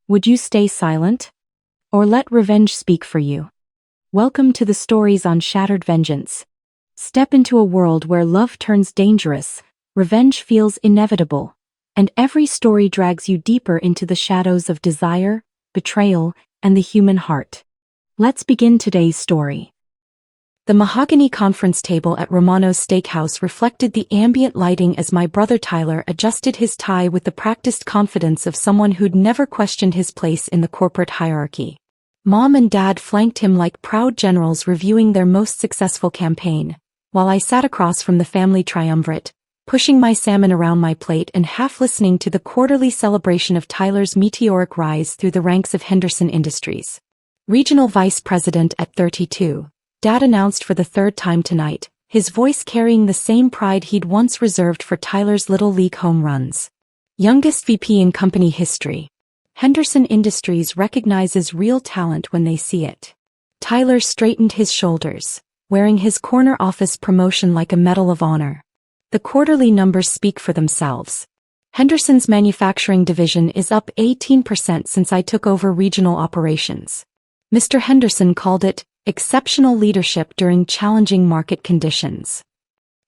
Would you stay silent? Or let revenge speak for you? Welcome to the stories on Shattered Vengeance. Step into a world where love turns dangerous, revenge feels inevitable, and every story drags you deeper into the shadows of desire, betrayal, and the human heart. Let's begin today's story. The mahogany conference table at Romano's Steakhouse reflected the ambient lighting as my brother Tyler adjusted his tie with the practiced confidence of someone who'd never questioned his place in the corporate hierarchy. Mom and Dad flanked him like proud generals reviewing their most successful campaign, while I sat across from the family triumvirate, pushing my salmon around my plate and half listening to the quarterly celebration of Tyler's meteoric rise through the ranks of Henderson Industries. Regional Vice President at 32. Dad announced for the third time tonight, his voice carrying the same pride he'd once reserved for Tyler's Little League home runs. Youngest VP in company history. Henderson Industries recognizes real talent when they see it. Tyler straightened his shoulders, wearing his corner office promotion like a medal of honor. The quarterly numbers speak for themselves. Henderson's manufacturing division is up 18% since I took over regional operations. Mr. Henderson called it exceptional leadership during challenging market conditions.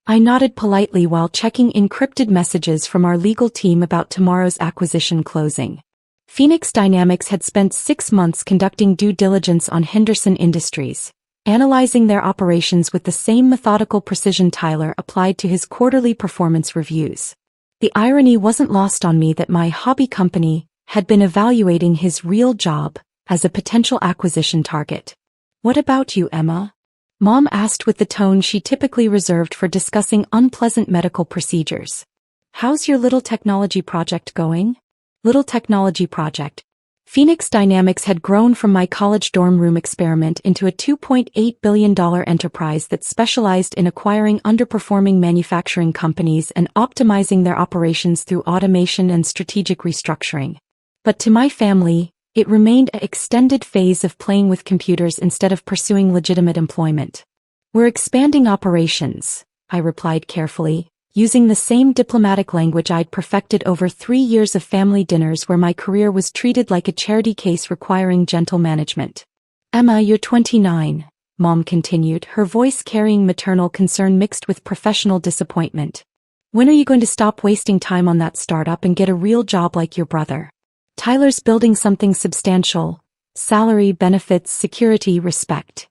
I nodded politely while checking encrypted messages from our legal team about tomorrow's acquisition closing. Phoenix Dynamics had spent 6 months conducting due diligence on Henderson Industries, analyzing their operations with the same methodical precision Tyler applied to his quarterly performance reviews. The irony wasn't lost on me that my hobby company had been evaluating his real job as a potential acquisition target. "What about you, Emma?" Mom asked with the tone she typically reserved for discussing unpleasant medical procedures. "How's your little technology project going?" Little technology project. Phoenix Dynamics had grown from my college dorm room experiment into a $2.8 billion enterprise that specialized in acquiring underperforming manufacturing companies and optimizing their operations through automation and strategic restructuring. But to my family, it remained an extended phase of playing with computers instead of pursuing legitimate employment. "We're expanding operations," I replied carefully, using the same diplomatic language I'd perfected over 3 years of family dinners where my career was treated like a charity case requiring gentle management. "Emma, you're 29, Mom continued, her voice carrying maternal concern mixed with professional disappointment. "When are you going to stop wasting time on that startup and get a real job like your brother? Tyler's building something substantial. Salary, benefits, security, respect."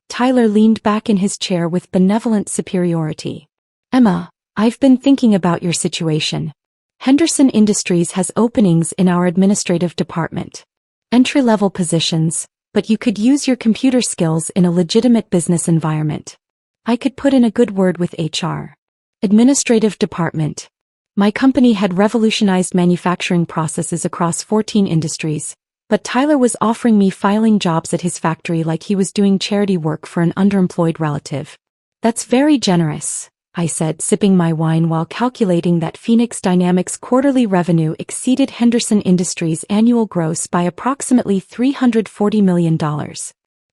Tyler leaned back in his chair with benevolent superiority. "Emma, I've been thinking about your situation. Henderson Industries has openings in our administrative department. Entry-level positions, but you could use your computer skills in a legitimate business environment. I could put in a good word with HR. Administrative department. My company had revolutionized manufacturing processes across 14 industries, but Tyler was offering me filing jobs at his factory like he was doing charity work for an underemployed relative." "That's very generous," I said, sipping my wine while calculating that Phoenix Dynamics' quarterly revenue exceeded Henderson Industries' annual gross by approximately $340 million.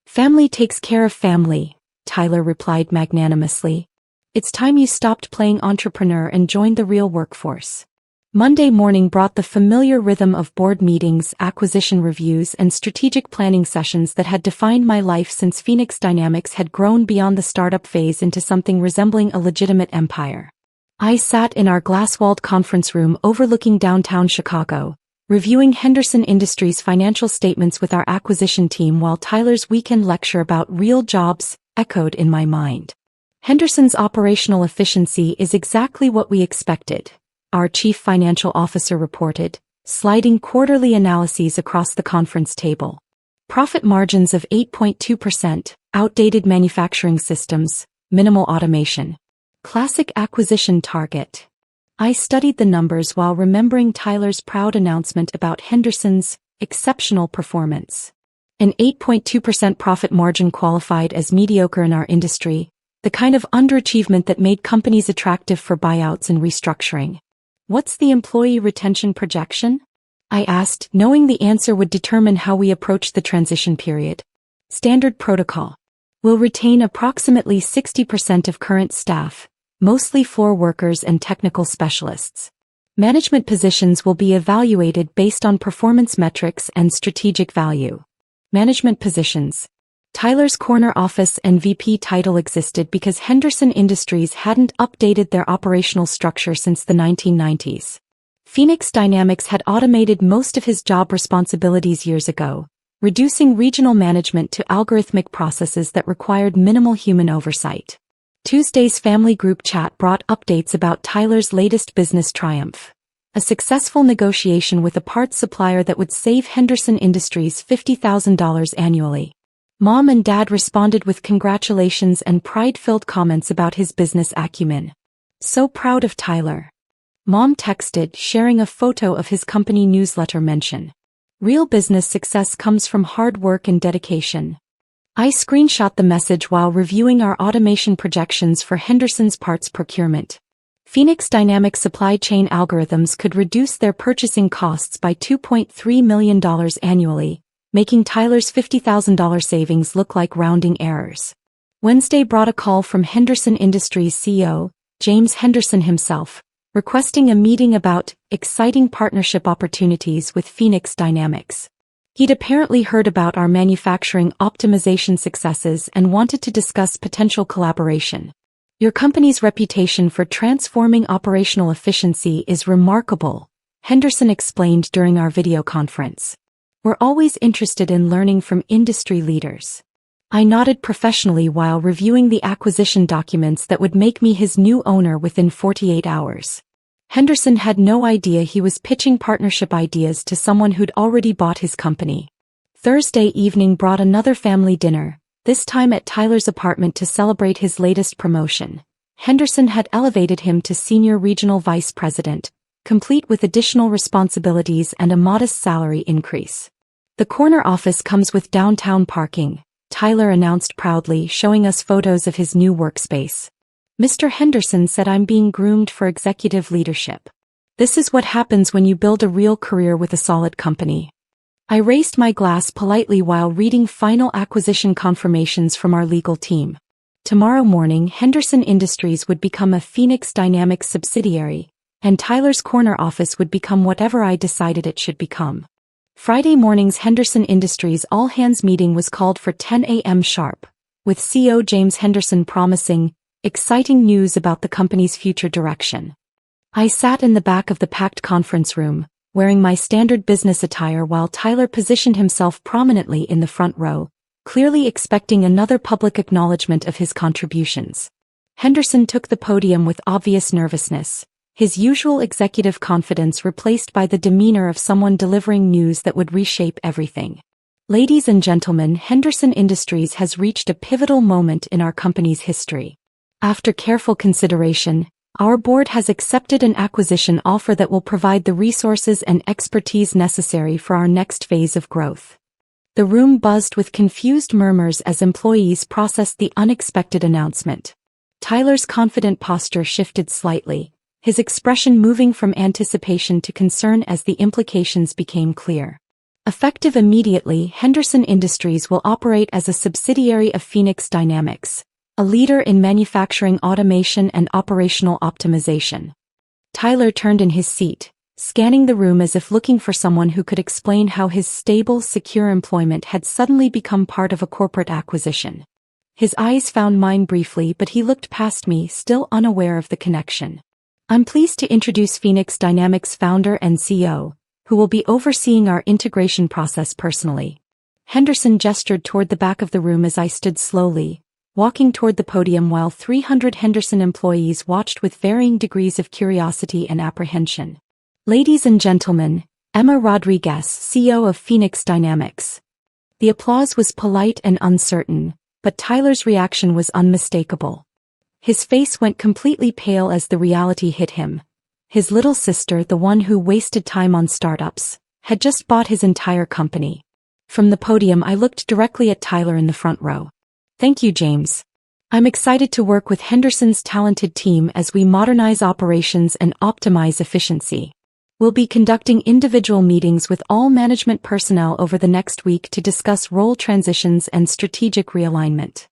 "Family takes care of family," Tyler replied magnanimously. "It's time you stopped playing entrepreneur and joined the real workforce." Monday morning brought the familiar rhythm of board meetings, acquisition reviews, and strategic planning sessions that had defined my life since Phoenix Dynamics had grown beyond the startup phase into something resembling a legitimate empire. I sat in our glass-walled conference room overlooking downtown Chicago, reviewing Henderson Industries' financial statements with our acquisition team while Tyler's weekend lecture about real jobs echoed in my mind. "Henderson's operational efficiency is exactly what we expected," our chief financial officer reported, sliding quarterly analyses across the conference table. "Profit margins of 8.2%, outdated manufacturing systems, minimal automation. Classic acquisition target." I studied the numbers while remembering Tyler's proud announcement about Henderson's exceptional performance. An 8.2% profit margin qualified as mediocre in our industry, the kind of underachievement that made companies attractive for buyouts and restructuring. "What's the employee retention projection?" I asked, knowing the answer would determine how we approach the transition period. "Standard protocol. We'll retain approximately 60% of current staff, mostly floor workers and technical specialists. Management positions will be evaluated based on performance metrics and strategic value. Management positions. Tyler's corner office and VP title existed because Henderson Industries hadn't updated their operational structure since the 1990s. Phoenix Dynamics had automated most of his job responsibilities years ago, reducing regional management to algorithmic processes that required minimal human oversight. Tuesday's family group chat brought updates about Tyler's latest business triumph: a successful negotiation with a parts supplier that would save Henderson Industries $50,000 annually. Mom and Dad responded with congratulations and pride-filled comments about his business acumen. "So proud of Tyler." Mom texted, sharing a photo of his company newsletter mention. "Real business success comes from hard work and dedication." I screenshot the message while reviewing our automation projections for Henderson's parts procurement. Phoenix Dynamics supply chain algorithms could reduce their purchasing costs by $2.3 million annually, making Tyler's $50,000 savings look like rounding errors. Wednesday brought a call from Henderson Industries CEO, James Henderson himself, requesting a meeting about exciting partnership opportunities with Phoenix Dynamics. He'd apparently heard about our manufacturing optimization successes and wanted to discuss potential collaboration. "Your company's reputation for transforming operational efficiency is remarkable," Henderson explained during our video conference. "We're always interested in learning from industry leaders." I nodded professionally while reviewing the acquisition documents that would make me his new owner within 48 hours. Henderson had no idea he was pitching partnership ideas to someone who'd already bought his company. Thursday evening brought another family dinner, this time at Tyler's apartment to celebrate his latest promotion. Henderson had elevated him to senior regional vice president, complete with additional responsibilities and a modest salary increase. "The corner office comes with downtown parking," Tyler announced proudly, showing us photos of his new workspace. "Mr. Henderson said I'm being groomed for executive leadership. This is what happens when you build a real career with a solid company." I raised my glass politely while reading final acquisition confirmations from our legal team. Tomorrow morning, Henderson Industries would become a Phoenix Dynamics subsidiary, and Tyler's corner office would become whatever I decided it should become. Friday morning's Henderson Industries all-hands meeting was called for 10 a.m. sharp, with CEO James Henderson promising exciting news about the company's future direction. I sat in the back of the packed conference room, wearing my standard business attire while Tyler positioned himself prominently in the front row, clearly expecting another public acknowledgement of his contributions. Henderson took the podium with obvious nervousness, his usual executive confidence replaced by the demeanor of someone delivering news that would reshape everything. "Ladies and gentlemen, Henderson Industries has reached a pivotal moment in our company's history. After careful consideration, our board has accepted an acquisition offer that will provide the resources and expertise necessary for our next phase of growth." The room buzzed with confused murmurs as employees processed the unexpected announcement. Tyler's confident posture shifted slightly, his expression moving from anticipation to concern as the implications became clear. Effective immediately, Henderson Industries will operate as a subsidiary of Phoenix Dynamics, a leader in manufacturing automation and operational optimization. Tyler turned in his seat, scanning the room as if looking for someone who could explain how his stable, secure employment had suddenly become part of a corporate acquisition. His eyes found mine briefly, but he looked past me, still unaware of the connection. "I'm pleased to introduce Phoenix Dynamics founder and CEO, who will be overseeing our integration process personally." Henderson gestured toward the back of the room as I stood slowly, walking toward the podium while 300 Henderson employees watched with varying degrees of curiosity and apprehension. "Ladies and gentlemen, Emma Rodriguez, CEO of Phoenix Dynamics." The applause was polite and uncertain, but Tyler's reaction was unmistakable. His face went completely pale as the reality hit him. His little sister, the one who wasted time on startups, had just bought his entire company. From the podium, I looked directly at Tyler in the front row. "Thank you, James. I'm excited to work with Henderson's talented team as we modernize operations and optimize efficiency. We'll be conducting individual meetings with all management personnel over the next week to discuss role transitions and strategic realignment."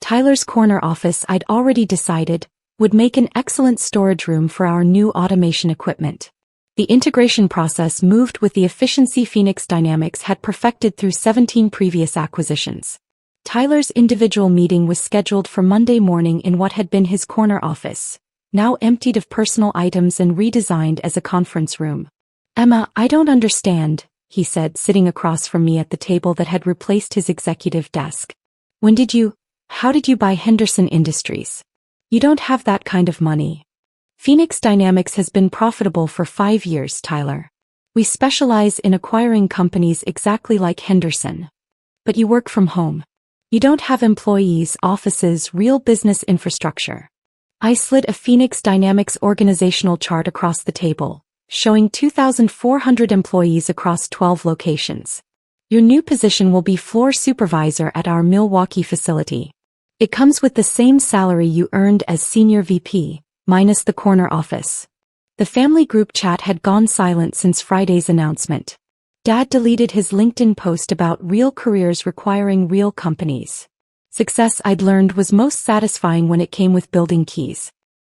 Tyler's corner office, I'd already decided, would make an excellent storage room for our new automation equipment. The integration process moved with the efficiency Phoenix Dynamics had perfected through 17 previous acquisitions. Tyler's individual meeting was scheduled for Monday morning in what had been his corner office, now emptied of personal items and redesigned as a conference room. "Emma, I don't understand," he said, sitting across from me at the table that had replaced his executive desk. How did you buy Henderson Industries? You don't have that kind of money." "Phoenix Dynamics has been profitable for 5 years, Tyler. We specialize in acquiring companies exactly like Henderson. But you work from home. You don't have employees, offices, real business infrastructure." I slid a Phoenix Dynamics organizational chart across the table, showing 2,400 employees across 12 locations. "Your new position will be floor supervisor at our Milwaukee facility. It comes with the same salary you earned as senior VP, minus the corner office." The family group chat had gone silent since Friday's announcement. Dad deleted his LinkedIn post about real careers requiring real companies. Success, I'd learned, was most satisfying when it came with building keys.